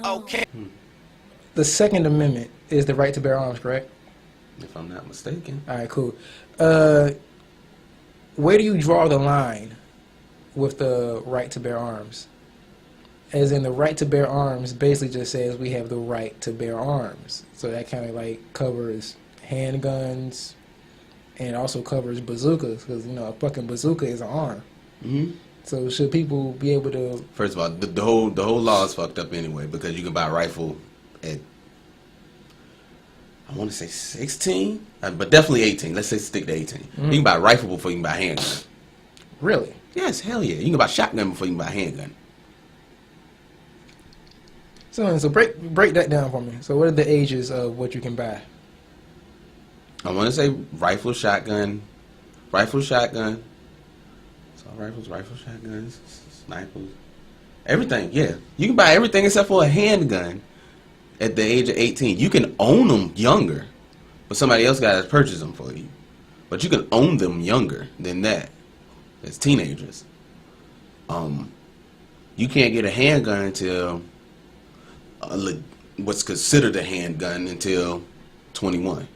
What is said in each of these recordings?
Okay. The Second Amendment is the right to bear arms, correct? If I'm not mistaken. All right, cool. Uh, where do you draw the line with the right to bear arms? As in, the right to bear arms basically just says we have the right to bear arms. So that kind of like covers handguns and also covers bazookas because, you know, a fucking bazooka is an arm. Hmm. So should people be able to? First of all, the whole law is fucked up anyway because you can buy a rifle at I want to say 16, but definitely 18. Let's say stick to 18. You can buy a rifle before you can buy a handgun. Really? Yes, hell yeah. You can buy a shotgun before you can buy a handgun. So break that down for me. So what are the ages of what you can buy? I want to say rifle, shotgun. So rifle, shotguns, snipers, everything. Yeah, you can buy everything except for a handgun at the age of 18. You can own them younger, but somebody else got to purchase them for you. But you can own them younger than that as teenagers. You can't get a handgun until what's considered a handgun until 21.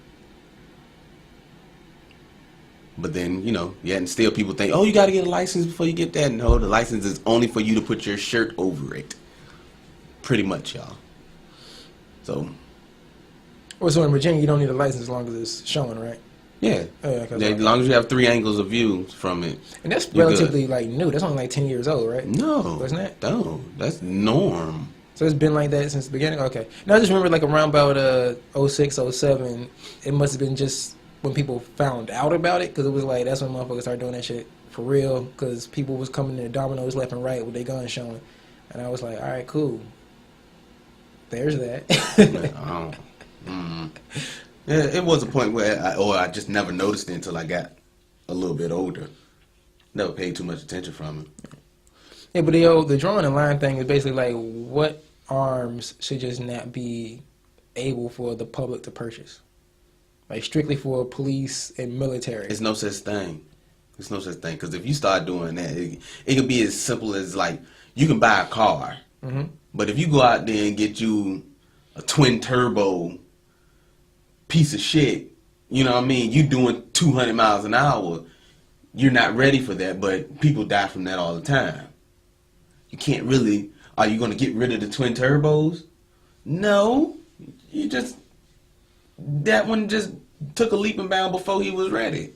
But then, you know, yeah, and still people think, oh, you got to get a license before you get that. No, the license is only for you to put your shirt over it. Pretty much, y'all. So, Well, so in Virginia, you don't need a license as long as it's showing, right? yeah. Yeah, As long as you have 3 angles of view from it. and that's you're relatively good. like new. That's only like 10 years old, right? No. Wasn't it? No. That's norm. So it's been like that since the beginning? Okay. Now I just remember like around about 06, 07, it must have been just when people found out about it because it was like that's when motherfuckers started doing that shit for real because people was coming to Domino's left and right with their guns showing. And I was like, all right, cool. There's that. Yeah, it was a point where I just never noticed it until I got a little bit older. Never paid too much attention from it. Yeah, but the drawing the line thing is basically like what arms should just not be able for the public to purchase. Like strictly for police and military. It's no such thing. It's no such thing. Because if you start doing that, it can be as simple as like you can buy a car, but if you go out there and get you a twin turbo piece of shit, you know what I mean? You doing 200 miles an hour, you're not ready for that. But people die from that all the time. You can't really. Are you going to get rid of the twin turbos? No. You just that one just took a leap and bound before he was ready.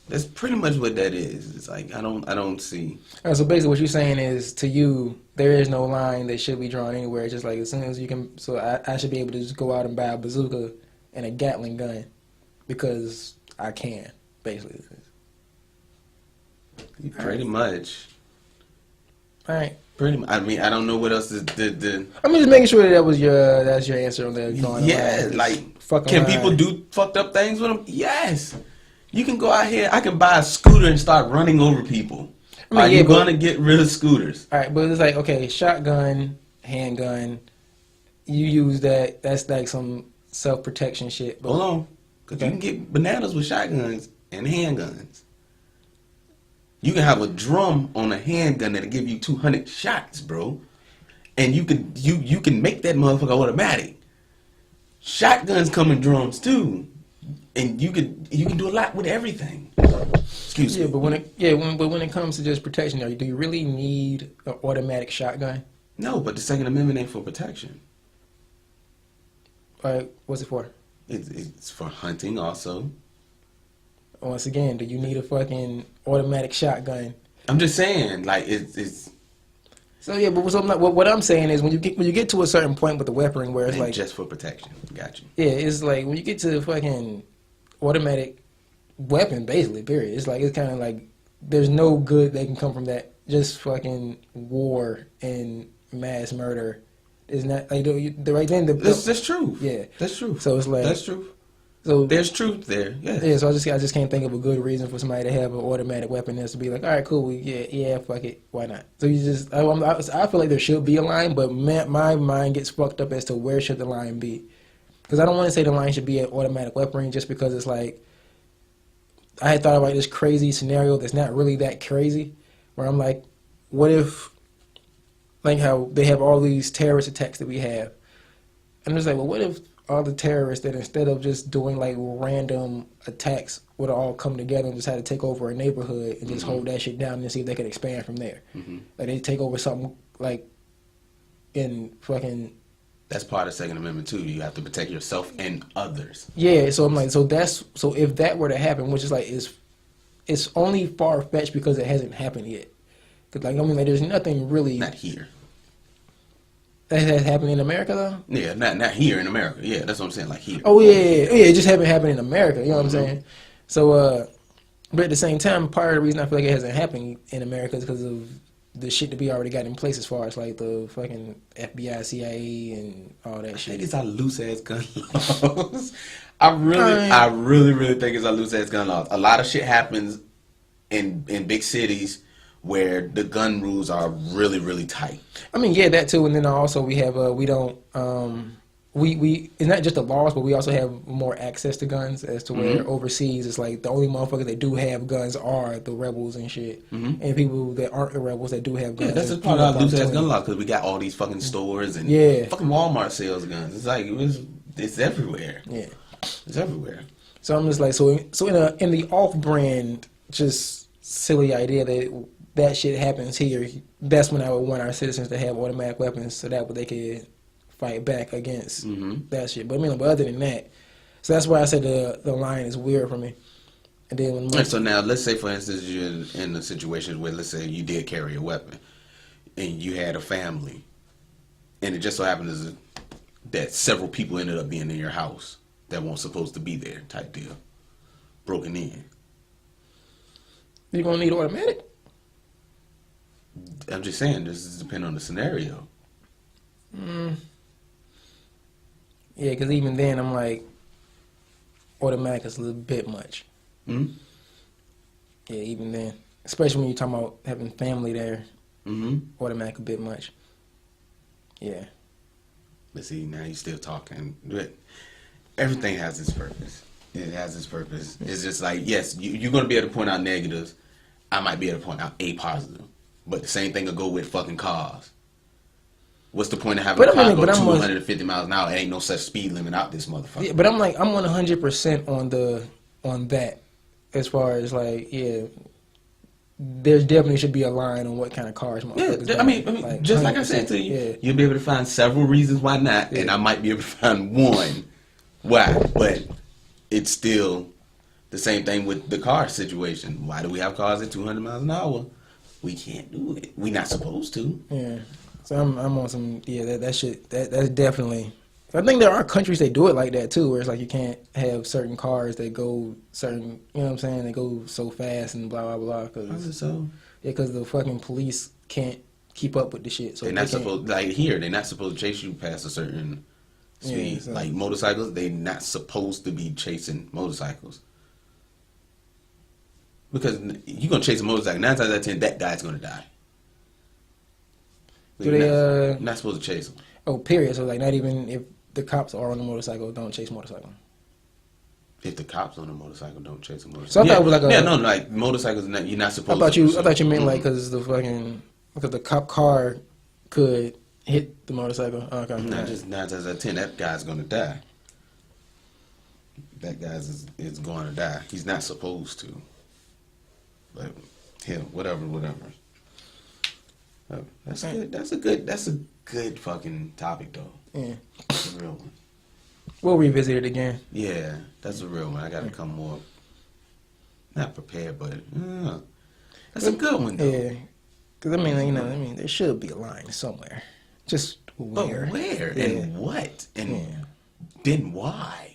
That's pretty much what that is. It's like I don't see. All right, so basically what you're saying is to you, there is no line that should be drawn anywhere. It's just like as soon as you can, so I should be able to just go out and buy a bazooka and a Gatling gun because I can, basically. Pretty much. All right. Pretty much. I mean, I don't know what else is the I'm just making sure that's your answer on the drawing. yeah, line. like Fucking can line. people do fucked up things with them? Yes. You can go out here. I can buy a scooter and start running over people. I mean, Are yeah, you but- gonna get rid of scooters? All right, but it's like okay, shotgun, handgun. You use that. That's like some self protection shit. But Hold on, because you can get bananas with shotguns and handguns. You can have a drum on a handgun that'll give you 200 shots, bro. And you can make that motherfucker automatic. Shotguns come in drums too, and you can do a lot with everything. Excuse yeah, me. but when it comes to just protection, do you really need an automatic shotgun? No, but the Second Amendment ain't for protection. What's it for? It's for hunting also. Once again, do you need a fucking automatic shotgun? I'm just saying, like it's So yeah, but what I'm saying is when you get to a certain point with the weaponry where it's like just for protection. Got you. yeah, it's like when you get to the fucking automatic weapon, basically, period. It's like it's kind of like there's no good that can come from that. Just fucking war and mass murder is not like the right thing. That's true. Yeah, That's true. So it's like that's true. So There's truth there. Yeah. yeah, so I just can't think of a good reason for somebody to have an automatic weapon is to be like, all right, cool, yeah, fuck it, why not? So you just, I feel like there should be a line, but my mind gets fucked up as to where should the line be, because I don't want to say the line should be an automatic weaponry just because it's like, I had thought about this crazy scenario that's not really that crazy, where I'm like, what if, like how they have all these terrorist attacks that we have, and it's like, well, what if all the terrorists that instead of just doing like random attacks would all come together and just had to take over a neighborhood and just hold that shit down and see if they could expand from there. Like they take over something like in fucking. That's part of the Second Amendment too. You have to protect yourself and others. Yeah, so I'm like, so if that were to happen, which is like it's only far fetched because it hasn't happened yet. Cause like I mean, like there's nothing really Not here. that has happened in America though. Yeah, not here in America. Yeah, that's what I'm saying. Like here. Oh yeah, it just haven't happened in America. You know what I'm saying? So, but at the same time, part of the reason I feel like it hasn't happened in America is because of the shit that we already got in place as far as like the fucking FBI, CIA, and all that I shit. think it's our loose ass gun laws. I really think it's our loose ass gun laws. A lot of shit happens in big cities where the gun rules are really tight. I mean, yeah, that too, and then also we have we don't we it's not just the laws, but we also have more access to guns as to where overseas it's like the only motherfuckers that do have guns are the rebels and shit, and people that aren't the rebels that do have guns. Yeah, that's just part of our loose ass gun law because we got all these fucking stores and fucking Walmart sells guns. It's like it's everywhere. Yeah, it's everywhere. So I'm just like so in the off brand just silly idea that shit happens here. That's when I would want our citizens to have automatic weapons so that way they could fight back against that shit. But I mean, but other than that, so that's why I said the line is weird for me. And then and so now, let's say for instance you're in a situation where let's say you did carry a weapon and you had a family, and it just so happens that several people ended up being in your house that weren't supposed to be there, type deal, broken in. You gonna need automatic? I'm just saying, this is depending on the scenario. Yeah, because even then, I'm like, automatic is a little bit much. Yeah, even then. Especially when you're talking about having family there. Automatic a bit much. Yeah. Let's see, now you're still talking. But everything has its purpose. It has its purpose. It's just like, yes, you're going to be able to point out negatives. I might be able to point out a positive. But the same thing will go with fucking cars. What's the point of having a car go 250 miles an hour? There ain't no such speed limit out this motherfucker. Yeah, but I'm 100% on that. As far as like, yeah, there definitely should be a line on what kind of cars motherfuckers. Yeah, I mean, like, just like I said to you, you'll be able to find several reasons why not, and I might be able to find one why. But it's still the same thing with the car situation. Why do we have cars at 200 miles an hour? We can't do it. We're not supposed to. Yeah. So I'm on some that shit that's definitely. I think there are countries that do it like that too, where it's like you can't have certain cars that go certain, you know what I'm saying? They go so fast and blah blah blah. Because the fucking police can't keep up with the shit. So they're not supposed they're not supposed to chase you past a certain speed. Yeah, so. Like motorcycles, they're not supposed to be chasing motorcycles. Because you're gonna chase a motorcycle, 9 times out of 10, that guy's gonna die. You're not supposed to chase him. Oh, period. So like, not even if the cops are on the motorcycle, don't chase motorcycle. If the cops on the motorcycle, don't chase a motorcycle. So I thought it was like like motorcycles. You're not supposed to. I thought you meant like because the cop car could hit the motorcycle. Oh, okay. Not just 9 times out of 10, that guy's gonna die. That guy is going to die. He's not supposed to. But hell, whatever. That's good. That's a good fucking topic though. Yeah, that's a real one. We'll revisit it again. Yeah, that's a real one. I gotta come more, not prepared, but that's a good one though. Yeah, because I mean, there should be a line somewhere. Just where? But where and what and then why?